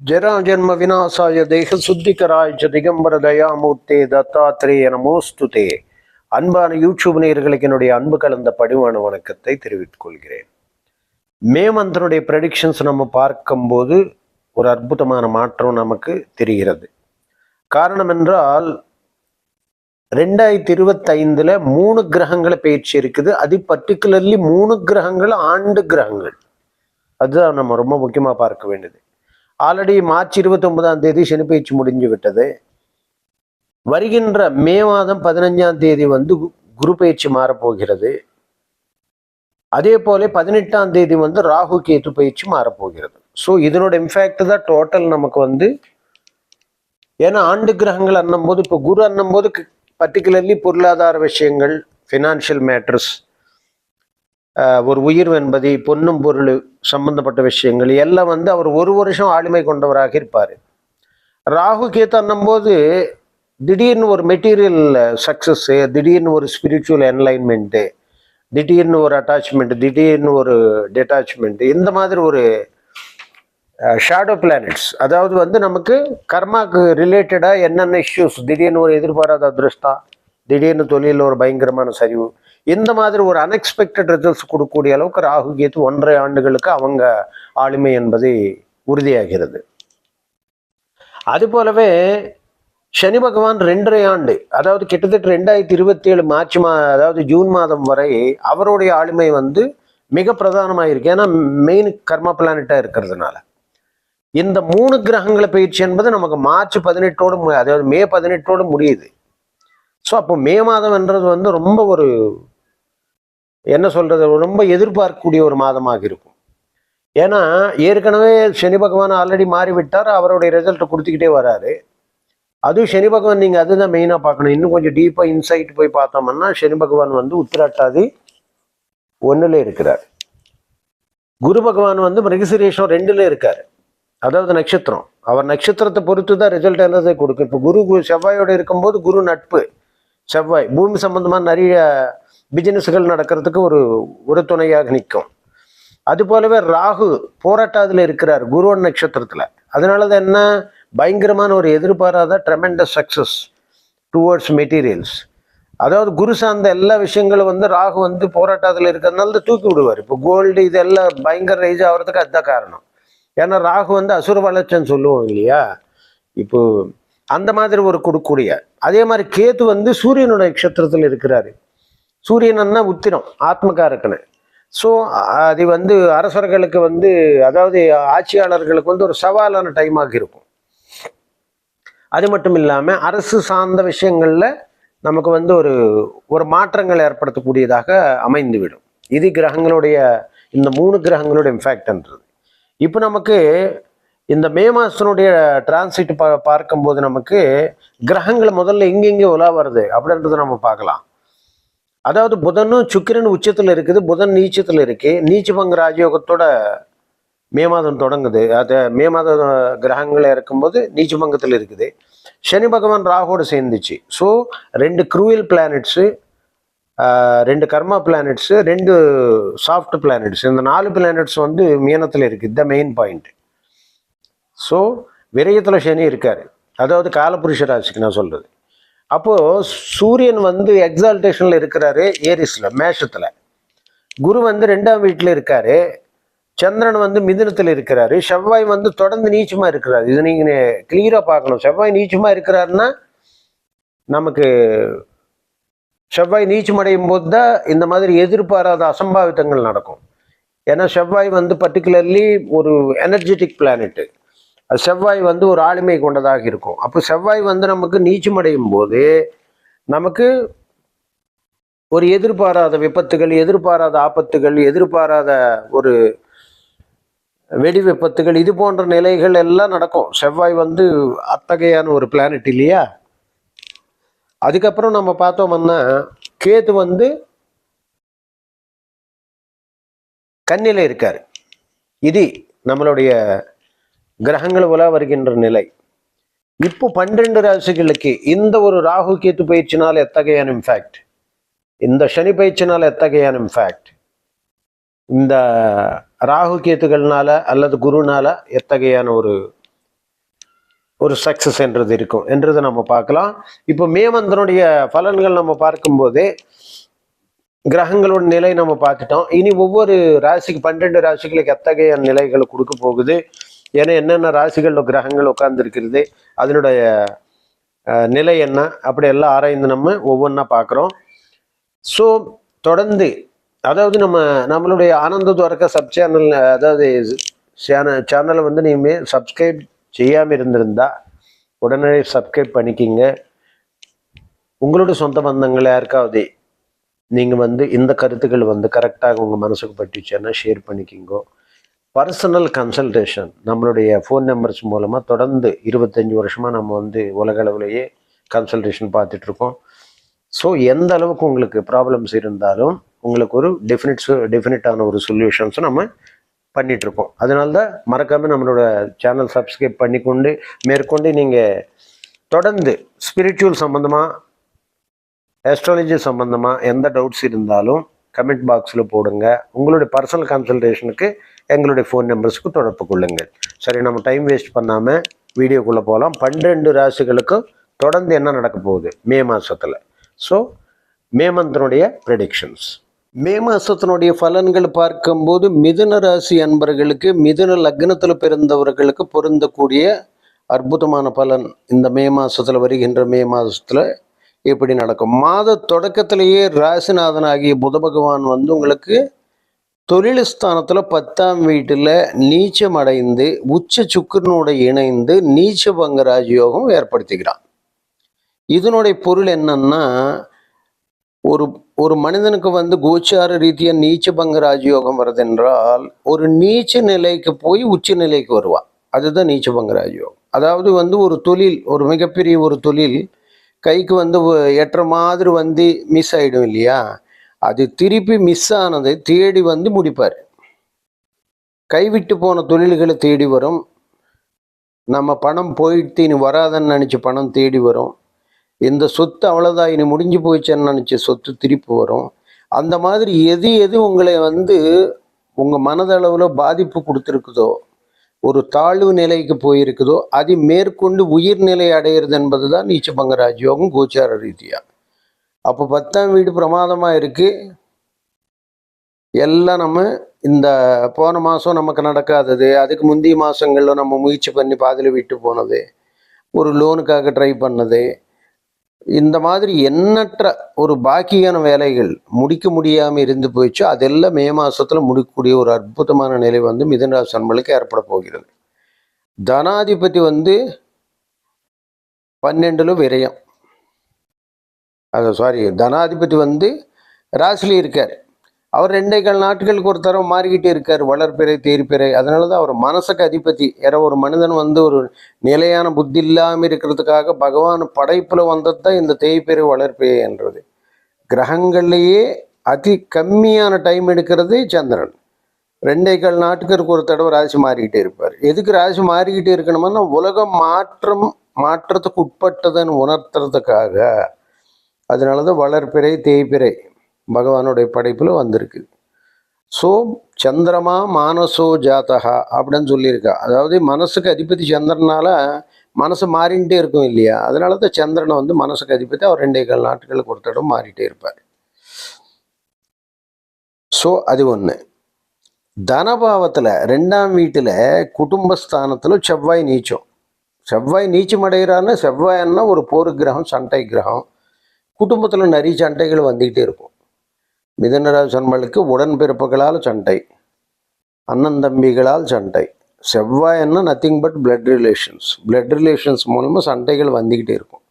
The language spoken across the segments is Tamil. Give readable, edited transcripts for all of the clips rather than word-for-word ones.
जराजन्म विनाशाय देह சுத்திகராய திகம்பர தயாமூர்த்தே தத்தாத்திரேய நமோஸ்துதே. அன்பான யூடியூப் நேயர்களுக்கு என்னுடைய அன்பு கலந்த பணிவான வணக்கத்தை தெரிவித்துக் கொள்கிறேன். மே மந்தனுடைய ப்ரெடிக்ஷன்ஸ் நம்ம பார்க்கும்போது ஒரு அற்புதமான மாற்றம் நமக்கு தெரிகிறது. காரணம் என்றால் 2025 3 கிரகங்களை பயிற்சி இருக்குது. அது பர்டிகுலர்லி 3 கிரகங்கள் ஆண்டு கிரகங்கள். அதுதான் நம்ம ரொம்ப முக்கியமாக பார்க்க வேண்டியது. ஆல்ரெடி மார்ச் 29 சனி பயிற்சி முடிஞ்சு விட்டது. வருகின்ற மே மாதம் 15 குரு பயிற்சி மாறப்போகிறது. அதே போல 18 ராகு கேது பயிற்சி மாறப்போகிறது. ஸோ இதனோட இம்பாக்ட் தான் டோட்டல் நமக்கு ஏன்னா ஆண்டு கிரகங்கள் அண்ணும்போது இப்போ குரு அண்ணும்போது பர்டிகுலர்லி பொருளாதார விஷயங்கள், ஃபினான்ஷியல் மேட்டர்ஸ், ஒரு உயிர் என்பது, பொன்னும் பொருள் சம்பந்தப்பட்ட விஷயங்கள் எல்லாம் அவர் 1 வருஷம் ஆளுமை கொண்டவராக இருப்பார். ராகு கேத்து அண்ணும்போது திடீர்னு ஒரு மெட்டீரியல் சக்சஸ்ஸு, திடீர்னு ஒரு ஸ்பிரிச்சுவல் என்லைன்மெண்ட்டு, திடீர்னு ஒரு அட்டாச்மெண்ட், திடீர்னு ஒரு டிட்டாச்மெண்ட், இந்த மாதிரி ஒரு ஷேடோ பிளானட்ஸ். அதாவது நமக்கு கர்மாக்கு ரிலேட்டடாக என்னென்ன இஷ்யூஸ், திடீர்னு ஒரு எதிர்பாராத அதிருஷ்டா, திடீர்னு தொழிலில் ஒரு பயங்கரமான சரிவு, இந்த மாதிரி ஒரு அன்எக்ஸ்பெக்டட் ரிசல்ட்ஸ் கொடுக்கக்கூடிய அளவுக்கு ராகு கேத்து 1.5 ஆண்டுகளுக்கு அவங்க ஆளுமை என்பது உறுதியாகிறது. அது போலவே சனி பகவான் 2.5 ஆண்டு, அதாவது கிட்டத்தட்ட 2027 மார்ச் அதாவது ஜூன் மாதம் வரை அவருடைய ஆளுமை மிக பிரதானமாக இருக்கு. ஏன்னா மெயின் கர்மா பிளானட்டாக இருக்கிறதுனால இந்த 3 கிரகங்களை பயிற்சி என்பது நமக்கு மார்ச் 18 அதாவது மே 18 முடியுது. ஸோ அப்போ மே மாதம் என்றது ரொம்ப ஒரு என்ன சொல்றது, ரொம்ப எதிர்பார்க்கக்கூடிய ஒரு மாதமாக இருக்கும். ஏன்னா ஏற்கனவே சனி பகவான் ஆல்ரெடி மாறிவிட்டார், அவருடைய ரிசல்ட்டை கொடுத்துக்கிட்டே வராரு. அதுவும் சனி பகவான் நீங்கள் அதுதான் மெயினாக பார்க்கணும். இன்னும் கொஞ்சம் டீப்பாக இன்சைட் போய் பார்த்தோம்னா சனி பகவான் உத்திராட்டாதி 1 இருக்கிறார். குரு பகவான் மிருகசீரிஷம் 2 இருக்காரு, அதாவது நட்சத்திரம். அவர் நட்சத்திரத்தை பொறுத்து தான் ரிசல்ட் என்னதை கொடுக்கும். இப்போ குரு செவ்வாயோடு இருக்கும்போது குரு நட்பு, செவ்வாய் பூமி சம்பந்தமாக நிறைய பிசினஸ்கள் நடக்கிறதுக்கு ஒரு துணையாக நிற்கும். அது போலவே ராகு போராட்டாதில் இருக்கிறார் குருவன் நட்சத்திரத்தில். அதனால தான் என்ன, பயங்கரமான ஒரு எதிர்பாராத ட்ரெமெண்டஸ் சக்சஸ் டுவர்ட்ஸ் மெட்டீரியல்ஸ். அதாவது குரு சார்ந்த எல்லா விஷயங்களும் ராகு போராட்டத்தில் இருக்கிறதுனால தான் தூக்கி விடுவார். இப்போ கோல்டு இதெல்லாம் பயங்கர ரைஸ் ஆகிறதுக்கு அதுதான் காரணம். ஏன்னா ராகு அசுர வளர்ச்சின்னு சொல்லுவோம் இல்லையா, இப்போ அந்த மாதிரி ஒரு கொடுக்கூடிய. அதே மாதிரி கேத்து சூரியனோட நட்சத்திரத்தில் இருக்கிறாரு. சூரியன்னா உத்திரம், ஆத்மகாரக்கனை. ஸோ அது அரசர்களுக்கு அதாவது ஆட்சியாளர்களுக்கு ஒரு சவாலான டைமாக இருக்கும். அது மட்டும் இல்லாமல் அரசு சார்ந்த விஷயங்களில் நமக்கு ஒரு மாற்றங்கள் ஏற்படுத்தக்கூடியதாக அமைந்துவிடும். இது கிரகங்களுடைய இந்த 3 கிரகங்களுடைய இம்பாக்ட்ன்றது. இப்போ நமக்கு இந்த மே மாதத்தினுடைய டிரான்சிட் பார்க்கும்போது நமக்கு கிரகங்கள் முதல்ல எங்கெங்கே உலா வருது அப்படின்றத நம்ம பார்க்கலாம். அதாவது புதனும் சுக்கிரன் உச்சத்தில் இருக்குது, புதன் நீச்சத்தில் இருக்கு. நீச்சபங்க ராஜயோகத்தோட மே மாதம் தொடங்குது. அது மே மாத கிரகங்கள் இருக்கும்போது நீச்சபங்கத்தில் இருக்குது. சனி பகவான் ராகுவோடு சேர்ந்துச்சு. ஸோ 2 க்ரூயல் பிளானட்ஸு, 2 கர்மா பிளானட்ஸு, 2 சாஃப்ட் பிளானட்ஸ், இந்த 4 பிளானட்ஸ் மீனத்தில் இருக்குது. The main point. ஸோ விரயத்தில் சனி இருக்கார், அதாவது காலபுருஷ ராசிக்கு நான் சொல்கிறது. அப்போது சூரியன் எக்ஸால்டேஷனில் இருக்கிறாரு ஏரிஸில், மேஷத்தில். குரு 2ஆம் வீட்டில் இருக்காரு. சந்திரன் மிதுனத்தில் இருக்கிறாரு. செவ்வாய் தொடர்ந்து நீச்சமாக இருக்கிறாரு. இது நீங்கள் கிளியராக பார்க்கணும். செவ்வாய் நீச்சமாக இருக்கிறாருன்னா நமக்கு செவ்வாய் நீச்சமடையும் போது தான் இந்த மாதிரி எதிர்பாராத அசம்பாவிதங்கள் நடக்கும். ஏன்னா செவ்வாய் பர்டிகுலர்லி ஒரு எனர்ஜெட்டிக் பிளானெட்டு. செவ்வாய் ஒரு ஆளுமை கொண்டதாக இருக்கும். அப்போ செவ்வாய் நமக்கு நீச்சமடையும் போது நமக்கு ஒரு எதிர்பாராத விபத்துகள், எதிர்பாராத ஆபத்துகள், எதிர்பாராத ஒரு வெடி விபத்துகள், இது போன்ற நிலைகள் எல்லாம் நடக்கும். செவ்வாய் அத்தகையான ஒரு பிளானட் இல்லையா. அதுக்கப்புறம் நம்ம பார்த்தோம்னா கேத்து கன்னியில் இருக்காரு. இது நம்மளுடைய கிரகங்கள் உலா வருகின்ற நிலை. இப்போ 12 ராசிகளுக்கு இந்த ஒரு ராகு கேத்து பயிற்சினால் எத்தகையான இம்பாக்ட், இந்த சனி பயிற்சினால் எத்தகையான இம்பாக்ட், இந்த ராகு கேத்துகள்னால அல்லது குருனால எத்தகையான ஒரு சக்சஸ் என்றது இருக்கும் என்றதை நம்ம பார்க்கலாம். இப்போ மே மந்தனுடைய பலன்கள் நம்ம பார்க்கும்போதே கிரகங்களோட நிலை நம்ம பார்த்துட்டோம். இனி ஒவ்வொரு ராசிக்கு 12 ராசிகளுக்கு எத்தகைய நிலைகளை கொடுக்க போகுது, ஏன்னா என்னென்ன ராசிகள்ல கிரகங்கள் உட்கார்ந்து இருக்கிறது, அதனுடைய நிலை என்ன, அப்படி எல்லாம் ஆராய்ந்து நம்ம ஒவ்வொன்றா பார்க்குறோம். ஸோ தொடர்ந்து அதாவது நம்மளுடைய ஆனந்த துவரக்க சப் சேனல், அதாவது சேனலை வந்து நீங்கள் சப்ஸ்கிரைப் செய்யாமல் இருந்திருந்தா உடனே சப்ஸ்கிரைப் பண்ணிக்கிங்க. உங்களோட சொந்த பந்தங்கள் யாருக்காவது நீங்கள் வந்து இந்த கருத்துக்கள் வந்து கரெக்டாக உங்கள் மனசுக்கு பட்டுச்சுன்னா ஷேர் பண்ணிக்கிங்கோ. பர்சனல் கன்சல்டேஷன் நம்மளுடைய ஃபோன் நம்பர்ஸ் மூலமாக தொடர்ந்து 25 வருஷமாக நம்ம வந்து உலக அளவுலேயே கன்சல்டேஷன் பார்த்துட்ருக்கோம். ஸோ எந்த அளவுக்கு உங்களுக்கு ப்ராப்ளம்ஸ் இருந்தாலும் உங்களுக்கு ஒரு டெஃபினட்டான ஒரு சொல்யூஷன்ஸும் நம்ம பண்ணிகிட்ருக்கோம். அதனால தான் மறக்காமல் நம்மளோட சேனல் சப்ஸ்கிரைப் பண்ணிக்கொண்டு மேற்கொண்டு நீங்கள் தொடர்ந்து ஸ்பிரிச்சுவல் சம்மந்தமாக, ஆஸ்ட்ராலஜி சம்மந்தமாக எந்த டவுட்ஸ் இருந்தாலும் கமெண்ட் பாக்ஸில் போடுங்க. உங்களுடைய பர்சனல் கன்சல்டேஷனுக்கு எங்களுடைய ஃபோன் நம்பர்ஸுக்கு தொடர்பு கொள்ளுங்கள். சரி, நம்ம டைம் வேஸ்ட் பண்ணாமல் வீடியோக்குள்ளே போகலாம். 12 ராசிகளுக்கும் தொடர்ந்து என்ன நடக்க போகுது மே மாதத்தில். ஸோ மே மந்தனுடைய ப்ரெடிக்ஷன்ஸ். மே மாதத்தினுடைய பலன்கள் பார்க்கும்போது மிதுன ராசி அன்பர்களுக்கு, மிதுன லக்னத்தில் பிறந்தவர்களுக்கு பொருந்தக்கூடிய அற்புதமான பலன் இந்த மே மாதத்தில், வருகின்ற மே மாதத்தில் எப்படி நடக்கும். மாத தொடக்கத்திலேயே ராசிநாதன் ஆகிய புத பகவான் வந்து உங்களுக்கு தொழில் ஸ்தானத்தில் 10ஆம் வீட்டில் நீச்சம் அடைந்து உச்ச சுக்கிரனோட இணைந்து நீச்ச பங்க ராஜயோகம் ஏற்படுத்திக்கிறான். இதனுடைய பொருள் என்னன்னா, ஒரு மனிதனுக்கு வந்து கோச்சார ரீதியாக நீச்ச பங்க ராஜயோகம் வருதென்றால் ஒரு நீச்ச நிலைக்கு போய் உச்ச நிலைக்கு வருவான். அதுதான் நீச்ச பங்க ராஜயோகம். அதாவது வந்து ஒரு தொழில், ஒரு மிகப்பெரிய ஒரு தொழில் கைக்கு வந்து எட்டுற மாதிரி வந்து மிஸ் ஆகிடும் இல்லையா, அது திருப்பி மிஸ் ஆனதை தேடி வந்து முடிப்பார். கைவிட்டு போன தொழில்களை தேடி வரும். நம்ம பணம் போயிட்டு இனி வராதன்னு நினச்சி பணம் தேடி வரும். இந்த சொத்து அவ்வளோதான் இனி முடிஞ்சு போயிடுச்சேன்னு நினச்ச சொத்து திருப்பி வரும். அந்த மாதிரி எது உங்களை வந்து உங்கள் மனதளவில் பாதிப்பு கொடுத்துருக்குதோ, ஒரு தாழ்வு நிலைக்கு போயிருக்குதோ, அது மேற்கொண்டு உயிர்நிலை அடையிறது என்பது தான் நீச்சபங்க ராஜயோகம் கோச்சார ரீதியாக. அப்போ 10ஆம் வீடு பிரமாதமாக இருக்குது. எல்லாம் நம்ம இந்த போன மாதம் நமக்கு நடக்காதது, அதுக்கு முந்தைய மாதங்களில் நம்ம முயற்சி பண்ணி பாதியில் விட்டு போனது, ஒரு லோனுக்காக ட்ரை பண்ணது, இந்த மாதிரி எண்ணற்ற ஒரு பாக்கியான வேலைகள் முடிக்க முடியாமல் இருந்து போயிடுச்சு. அதெல்லாம் மே மாதத்தில் முடிக்கக்கூடிய ஒரு அற்புதமான நிலை வந்து மிதுனராசி அன்பர்களுக்கு ஏற்பட போகிறது. தனாதிபதி வந்து 12ல் விரயம், தனாதிபதி வந்து ராசிலே இருக்கார். அவர் 2 நாட்களுக்கு ஒரு தரம் மாறிக்கிட்டே இருக்கார், வளர்பிறை தேர்பிறை. அதனால தான் அவர் மனசுக்கு அதிபதி. ஏன்னா ஒரு மனிதன் வந்து ஒரு நிலையான புத்தி இல்லாமல் இருக்கிறதுக்காக பகவான் படைப்பில் வந்தது தான் இந்த தேய்பிறை வளர்பிறை என்றது. கிரகங்கள்லேயே அதி கம்மியான டைம் எடுக்கிறது சந்திரன். 2 நாட்களுக்கு ஒரு தடவை ராசி மாறிக்கிட்டே இருப்பார். எதுக்கு ராசி மாறிக்கிட்டே இருக்கணும்னா உலகம் மாற்றத்துக்கு உட்பட்டதுன்னு உணர்த்துறதுக்காக. அதனால தான் வளர்பிறை தேய்பிறை பகவானுடைய படைப்பில் வந்திருக்கு. ஸோ சந்திரமா மானசோ ஜாதகா அப்படின்னு சொல்லியிருக்கா. அதாவது மனசுக்கு அதிபதி சந்திரனால மனசு மாறிக்கிட்டே இருக்கும் இல்லையா, அதனால தான் சந்திரனை வந்து மனசுக்கு அதிபதி. அவர் 2 நாட்களுக்கு ஒரு தடவை மாறிட்டே இருப்பார். ஸோ அது ஒன்று. தனபாவத்தில் 2ஆம் வீட்டில் குடும்பஸ்தானத்தில் செவ்வாய் நீச்சம். செவ்வாய் நீச்சம் அடைகிறான்னு, செவ்வாய்ன்னா ஒரு போர் கிரகம், சண்டை கிரகம். குடும்பத்தில் நிறைய சண்டைகள் வந்துக்கிட்டே இருக்கும். மிதுனராசி அன்பர்களுக்கு உடன்பிறப்புகளால் சண்டை, அண்ணன் தம்பிகளால் சண்டை. செவ்வாய்ன்னா நத்திங் பட் பிளட் ரிலேஷன்ஸ் மூலமாக சண்டைகள் வந்துக்கிட்டே இருக்கும்.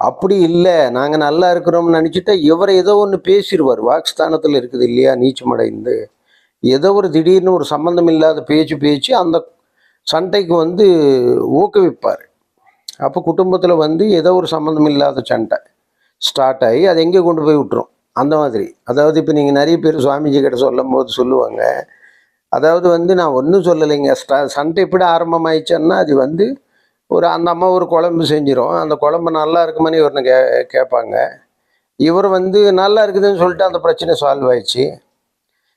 அப்படி இல்லை, நாங்கள் நல்லா இருக்கிறோம்னு நினச்சிட்டா இவர் ஏதோ ஒன்று பேசிடுவார். வாக்ஸ்தானத்தில் இருக்குது இல்லையா, நீச்சமடைந்து ஏதோ ஒரு திடீர்னு ஒரு சம்மந்தம் இல்லாத பேச்சு அந்த சண்டைக்கு வந்து ஊக்குவிப்பார். அப்போ குடும்பத்தில் வந்து ஏதோ ஒரு சம்மந்தம் இல்லாத சண்டை ஸ்டார்ட் ஆகி அது எங்கே கொண்டு போய் விட்டுரும். அந்த மாதிரி. அதாவது இப்போ நீங்கள் நிறைய பேர் சுவாமிஜி கிட்ட சொல்லும் போது சொல்லுவாங்க, அதாவது வந்து நான் ஒன்றும் சொல்லலைங்க, சண்டை எப்படி ஆரம்பமாயிடுச்சேன்னா அது வந்து அந்த அம்மா ஒரு குழம்பு செஞ்சிடும். அந்த குழம்பு நல்லா இருக்குமான்னு இவர்னு கேட்பாங்க. இவர் வந்து நல்லா இருக்குதுன்னு சொல்லிட்டு அந்த பிரச்சனை சால்வ் ஆயிடுச்சு.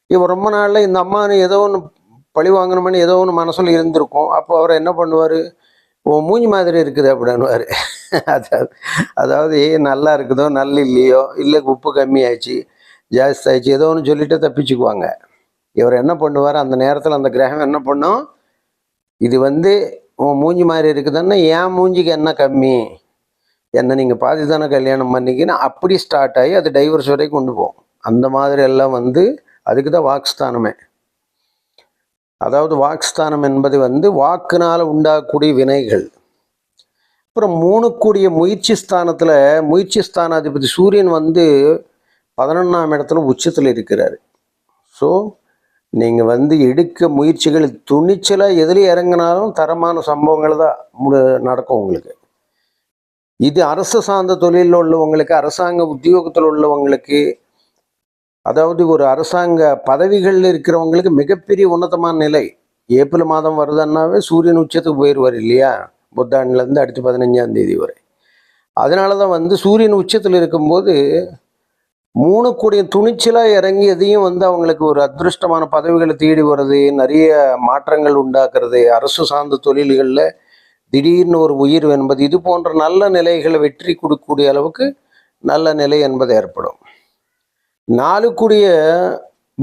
இவர் ரொம்ப நாளில் இந்த அம்மா ஏதோ ஒன்று பழி வாங்கணும்னு ஏதோ ஒன்று மனசில் இருந்திருக்கும். அப்போ அவர் என்ன பண்ணுவார், ஓ மூஞ்சி மாதிரி இருக்குது அப்படின்னுவார். அதாவது நல்லா இருக்குதோ நல்ல இல்லையோ, இல்லை உப்பு கம்மியாச்சு ஜாஸ்தி ஆயிடுச்சு ஏதோ ஒன்று சொல்லிட்டு தப்பிச்சுக்குவாங்க. இவர் என்ன பண்ணுவார், அந்த நேரத்தில் அந்த கிரகம் என்ன பண்ணும், இது உன் மூஞ்சி மாதிரி இருக்குதுன்னா என் மூஞ்சிக்கு என்ன கம்மி, என்ன நீங்கள் பாதி தானே கல்யாணம் பண்ணிக்கின்னு அப்படி ஸ்டார்ட் ஆகி அது டைவர்ஸ் வரைக்கும் கொண்டு போகும். அந்த மாதிரி எல்லாம் அதுக்கு தான் வாக்ஸ்தானமே. அதாவது வாக்ஸ்தானம் என்பது வாக்குனால் உண்டாகக்கூடிய வினைகள். அப்புறம் 3 கூடிய முயற்சி ஸ்தானத்தில் முயற்சி ஸ்தானாதிபதி சூரியன் 11ஆம் இடத்துல உச்சத்தில் இருக்கிறார். ஸோ நீங்கள் எடுக்க முயற்சிகள் துணிச்சலாக எதில் இறங்கினாலும் தரமான சம்பவங்கள் தான் நடக்கும் உங்களுக்கு. இது அரசு சார்ந்த தொழிலில் உள்ளவங்களுக்கு, அரசாங்க உத்தியோகத்தில் உள்ளவங்களுக்கு, அதாவது ஒரு அரசாங்க பதவிகளில் இருக்கிறவங்களுக்கு மிகப்பெரிய உன்னதமான நிலை. ஏப்ரல் மாதம் வருதுன்னாவே சூரியன் உச்சத்துக்கு போயிடுவார் இல்லையா, புத்தாண்டிலேருந்து அடுத்து 15ஆம் தேதி வரை. அதனால தான் சூரியன் உச்சத்தில் இருக்கும்போது 3 கூடிய துணிச்சலாக இறங்கி எதையும் அவங்களுக்கு ஒரு அதிருஷ்டமான பதவிகளை தேடி வர்றது, நிறைய மாற்றங்கள் உண்டாக்குறது, அரசு சார்ந்த தொழில்களில் திடீர்னு ஒரு உயிர் என்பது, இது போன்ற நல்ல நிலைகளை வெற்றி கொடுக்கக்கூடிய அளவுக்கு நல்ல நிலை என்பது ஏற்படும். 4 கூடிய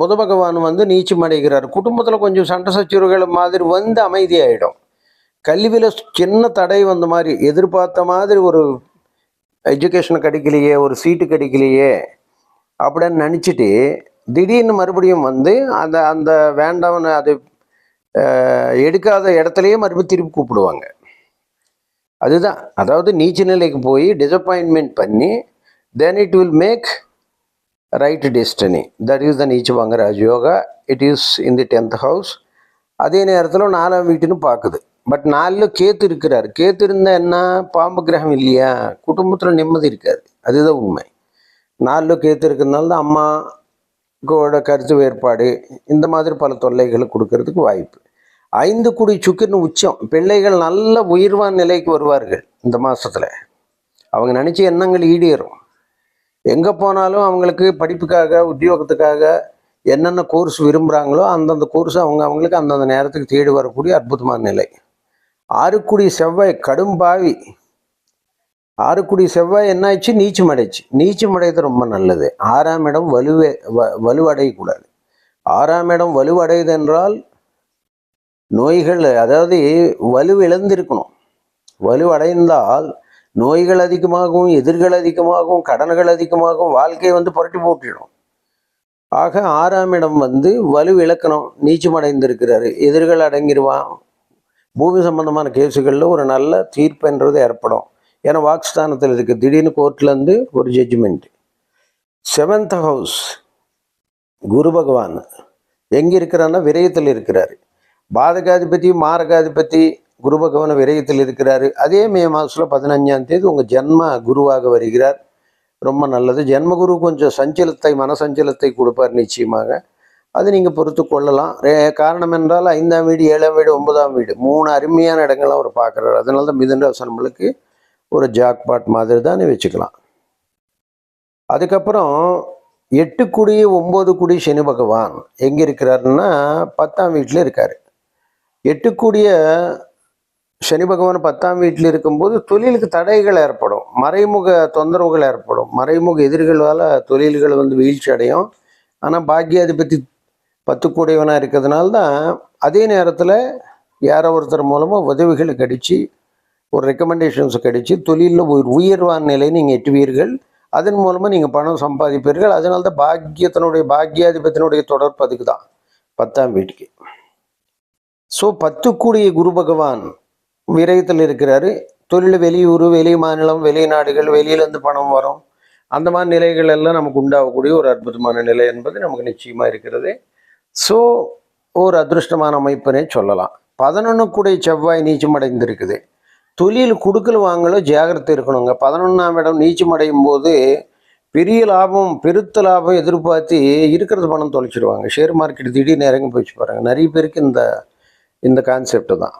புத பகவான் நீச்சம் அடைகிறார். குடும்பத்தில் கொஞ்சம் சண்டை சச்சுரவுகள் மாதிரி அமைதியாயிடும். கல்வியில் சின்ன தடை வந்த மாதிரி, எதிர்பார்த்த மாதிரி ஒரு எஜுகேஷன் கிடைக்கலையே, ஒரு சீட்டு கிடைக்கலையே அப்படின்னு நினச்சிட்டு திடீர்னு மறுபடியும் அந்த அந்த வேண்டாம்னு அது எடுக்காத இடத்துலையே மறுபடியும் திருப்பி கூப்பிடுவாங்க. அதுதான், அதாவது நீச்ச நிலைக்கு போய் டிசப்பாயின்மெண்ட் பண்ணி then it will make right destiny. That is the neechabhanga Rajayoga. It is in the 10th house. அதே நேரத்தில் 4ஆம் வீட்டுன்னு பார்க்குது. பட் 4ல் கேத்து இருக்கிறார். கேத்து இருந்தால் என்ன, பாம்பு கிரகம் இல்லையா, குடும்பத்தில் நிம்மதி இருக்காது. அதுதான் உண்மை. 4ல் கேத்து இருக்கிறதுனால தான் அம்மாவோட கருத்து வேறுபாடு, இந்த மாதிரி பல தொல்லைகளை கொடுக்கறதுக்கு வாய்ப்பு. 5 கூடி சுக்கிரன் உச்சம். பிள்ளைகள் நல்ல உயர்வான நிலைக்கு வருவார்கள் இந்த மாதத்தில். அவங்க நினச்ச எண்ணங்கள் ஈடேறும். எங்கே போனாலும் அவங்களுக்கு படிப்புக்காக, உத்தியோகத்துக்காக என்னென்ன கோர்ஸ் விரும்புகிறாங்களோ அந்தந்த கோர்ஸ் அவங்களுக்கு அந்தந்த நேரத்துக்கு தேடி வரக்கூடிய அற்புதமான நிலை. 6 கூடி செவ்வாய் கடும் பாவி. 6 கூடி செவ்வாய் என்ன ஆச்சு, நீச்சம் அடைச்சு. நீச்சம் அடைவது ரொம்ப நல்லது. 6ஆம் இடம் வலுவடையக்கூடாது. 6ஆம் இடம் வலுவடையுது என்றால் நோய்கள், அதாவது வலுவிழந்திருக்கணும். வலுவடைந்தால் நோய்கள் அதிகமாகவும், எதிர்கள் அதிகமாகவும், கடன்கள் அதிகமாகவும், வாழ்க்கையை புரட்டி போட்டிடும். ஆக 6ஆம் இடம் வலு இழக்கணும். நீச்சம் அடைந்திருக்கிறாரு, எதிர்கள் அடங்கிடுவான். பூமி சம்பந்தமான கேஸுகளில் ஒரு நல்ல தீர்ப்புன்றது ஏற்படும். ஏன்னா வாக்ஸ்தானத்தில் இருக்குது. திடீர்னு கோர்ட்லேருந்து ஒரு ஜட்ஜ்மெண்ட். 7th ஹவுஸ் குரு பகவான் எங்கே இருக்கிறான்னா விரயத்தில் இருக்கிறார். பாதகாதிபதி மாரகாதிபதி குரு பகவான் விரயத்தில் இருக்கிறாரு. அதே மே மாதத்தில் 15ஆம் தேதி உங்கள் ஜென்ம குருவாக வருகிறார். ரொம்ப நல்லது. ஜென்மகுரு கொஞ்சம் சஞ்சலத்தை, மனசஞ்சலத்தை கொடுப்பார் நிச்சயமாக. அது நீங்கள் பொறுத்து கொள்ளலாம். காரணம் என்றால் 5ஆம் வீடு, 7ஆம் வீடு, 9ஆம் வீடு 3 அருமையான இடங்கள்லாம் அவர் பார்க்குறாரு. அதனால தான் மிதுன ராசி நம்மளுக்கு ஒரு ஜாக்பாட் மாதிரி தான் வச்சுக்கலாம். அதுக்கப்புறம் 8 கூடி 9 கூடி சனி பகவான் எங்கே இருக்கிறாருன்னா 10ஆம் வீட்டில் இருக்கார். 8 கூடிய சனி பகவான் 10ஆம் வீட்டில் இருக்கும்போது தொழிலுக்கு தடைகள் ஏற்படும், மறைமுக தொந்தரவுகள் ஏற்படும், மறைமுக எதிர்களால் தொழில்கள் வீழ்ச்சி அடையும். ஆனால் பாக்கியாதிபதி 10 கூடியவனாக இருக்கிறதுனால தான் அதே நேரத்தில் யாரோ ஒருத்தர் மூலமாக உதவிகள் கிடைச்சி, ஒரு ரெக்கமெண்டேஷன்ஸ் கிடைச்சி தொழிலில் ஒரு உயர்வான நிலையை நீங்கள் எட்டுவீர்கள். அதன் மூலமாக நீங்கள் பணம் சம்பாதிப்பீர்கள். அதனால தான் பாக்கியாதிபத்தினுடைய தொடர்பு அதுக்கு தான் 10ஆம் வீட்டுக்கு. ஸோ 10 கூடிய குரு பகவான் விரயத்தில் இருக்கிறாரு. தொழில் வெளியூர், வெளி மாநிலம், வெளிநாடுகள், வெளியிலேருந்து பணம் வரும். அந்த மாதிரி நிலைகள் எல்லாம் நமக்கு உண்டாகக்கூடிய ஒரு அற்புதமான நிலை என்பது நமக்கு நிச்சயமாக இருக்கிறது. ஸோ ஒரு அதிருஷ்டமான அமைப்பினை சொல்லலாம். 11 கூடிய செவ்வாய் நீச்சம் அடைந்திருக்குது. தொழில் கொடுக்கல் வாங்கலோ ஜாகிரதை இருக்கணுங்க. 11ஆம் இடம் நீச்சம் அடையும் போது பெரிய லாபம், பெருத்த லாபம் எதிர்பார்த்து இருக்கிறது பணம் தொலைச்சிடுவாங்க. ஷேர் மார்க்கெட் திடீர்னு இறங்கி போச்சு பாருங்க. நிறைய பேருக்கு இந்த கான்செப்ட் தான்.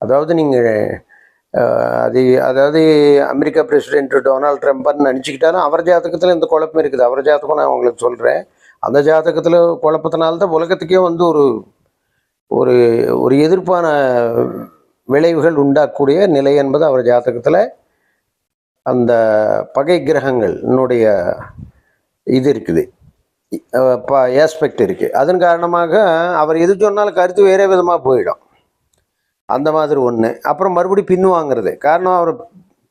அதாவது நீங்கள் அதாவது அமெரிக்கா பிரசிடென்ட் டொனால்ட் ட்ரம்ப்னு நினச்சிக்கிட்டாலும் அவர் ஜாதகத்தில் இந்த குழப்பம் இருக்குது. அவர் ஜாதகம் நான் உங்களுக்கு சொல்கிறேன். அந்த ஜாதகத்தில் குழப்பத்தினால்தான் உலகத்துக்கே வந்து ஒரு ஒரு ஒரு எதிர்ப்பான விளைவுகள் உண்டாக்கக்கூடிய நிலை என்பது அவர் ஜாதகத்தில் அந்த பகை கிரகங்களுடைய இது இருக்குது, ஏஸ்பெக்ட் இருக்குது. அதன் காரணமாக அவர் எது சொன்னாலும் கருத்து வேறே விதமாக போயிடும். அந்த மாதிரி ஒன்று. அப்புறம் மறுபடியும் பின்னு வாங்குறது. காரணம் அவர்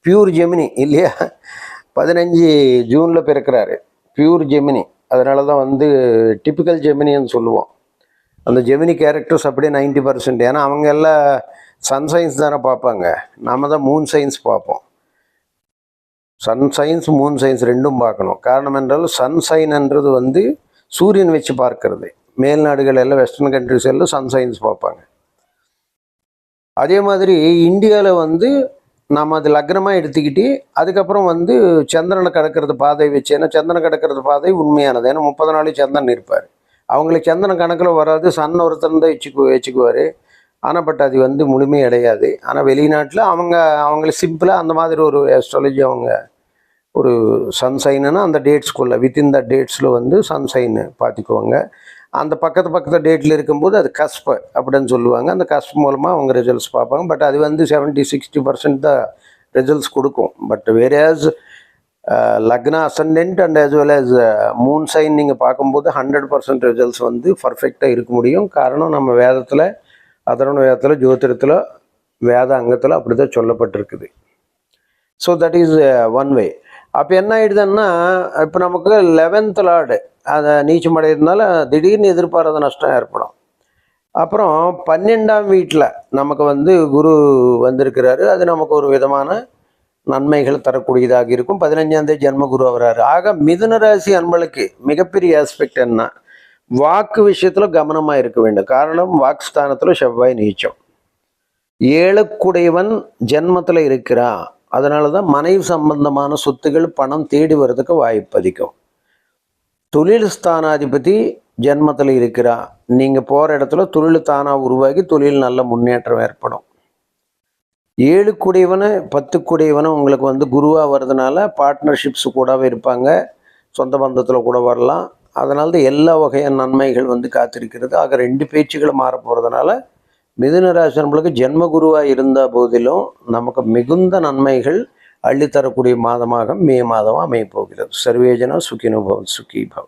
பியூர் ஜெமினி இல்லையா, 15 ஜூனில் பிறக்கிறாரு, பியூர் ஜெமினி. அதனால தான் வந்து டிப்பிக்கல் ஜெமினின்னு சொல்லுவோம். அந்த ஜெமினி கேரக்டர்ஸ் அப்படியே 90%. ஏன்னா அவங்க எல்லாம் சன் சயின்ஸ் தானே பார்ப்பாங்க, நாம தான் மூன் சயின்ஸ் பார்ப்போம். சன் சயின்ஸ் மூன் சயின்ஸ் ரெண்டும் பார்க்கணும். காரணம் என்றால் சன் சைன்ன்றது வந்து சூரியன் வச்சு பார்க்கறது. மேல் நாடுகள் எல்லாம் வெஸ்டர்ன் கண்ட்ரிஸ் எல்லாம் சன் சயின்ஸ் பார்ப்பாங்க. அதே மாதிரி இந்தியாவில் வந்து நாம் அது லக்னமாக எடுத்துக்கிட்டு அதுக்கப்புறம் வந்து சந்திரனை கடக்கிறது பாதை வச்சு, ஏன்னா சந்திரனை கடக்கிறது பாதை உண்மையானது. ஏன்னா 30 நாள் சந்திரன் இருப்பார். அவங்களுக்கு சந்திரன் கணக்கில் வராது, சன் ஒருத்தன் தான் வச்சுக்குவார். ஆனால் பட் அது வந்து முழுமையடையாது. ஆனால் வெளிநாட்டில் அவங்கள சிம்பிளாக அந்த மாதிரி ஒரு ஆஸ்ட்ராலஜி, அவங்க ஒரு சன்சைனுன்னா அந்த டேட்ஸ்குள்ளே வித்தின் த டேட்ஸில் வந்து சன்சைன்னு பார்த்துக்குவாங்க. அந்த பக்கத்து டேட்டில் இருக்கும்போது அது கஸ்ப் அப்படின்னு சொல்லுவாங்க. அந்த கஸ்ப் மூலமாக அவங்க ரிசல்ட்ஸ் பார்ப்பாங்க. பட் அது வந்து 70-60% தான் ரிசல்ட்ஸ் கொடுக்கும். But where's lagna ascendant and as well as moon sign நீங்கள் பார்க்கும்போது 100% ரிசல்ட்ஸ் வந்து பர்ஃபெக்டாக இருக்க முடியும். காரணம் நம்ம வேதத்தில், அதர்வண வேதத்தில், ஜோதிடத்தில், வேத அங்கத்தில் அப்படி தான் சொல்லப்பட்டிருக்குது. So that is one way. அப்போ என்ன ஆகிடுதுன்னா, இப்போ நமக்கு 11th லார்டு அதை நீச்சமடைகிறதுனால திடீர்னு எதிர்பாராத நஷ்டம் ஏற்படும். அப்புறம் 12ஆம் வீட்டில் நமக்கு வந்து குரு வந்திருக்கிறாரு. அது நமக்கு ஒரு விதமான நன்மைகள் தரக்கூடியதாக இருக்கும். 15ஆம் தேதி ஜென்ம குரு வர்றாரு. ஆக மிதுன ராசி அன்பளுக்கு மிகப்பெரிய ஆஸ்பெக்ட் என்ன, வாக்கு விஷயத்தில் கவனமாக இருக்க வேண்டும். காரணம் வாக்கு ஸ்தானத்தில் செவ்வாய் நீச்சம், 7க்குடையவன் ஜென்மத்தில் இருக்கிறான். அதனால தான் மனைவி சம்பந்தமான சொத்துகள் பணம் தேடி வர்றதுக்கு வாய்ப்பு அதிகம். தொழில் ஸ்தானாதிபதி ஜென்மத்தில் இருக்கிறா, நீங்கள் போகிற இடத்துல தொழில் தானாக உருவாகி தொழில் நல்ல முன்னேற்றம் ஏற்படும். 7க்குடையவனை 10க்குடையவனை உங்களுக்கு வந்து குருவாக வர்றதுனால பார்ட்னர்ஷிப்ஸ் கூடவே இருப்பாங்க, சொந்த பந்தத்தில் கூட வரலாம். அதனால தான் எல்லா வகையான நன்மைகள் வந்து காத்திருக்கிறது. ஆக 2 பேச்சுகள் மாற போகிறதுனால மிதுன ராசி நம்மளுக்கு ஜென்ம குருவாக இருந்த போதிலும் நமக்கு மிகுந்த நன்மைகள் அள்ளித்தரக்கூடிய மாதமாக மே மாதம் அமையப்போகிறது. சர்வேஜனா சுகினோ பவ சுகி பவ.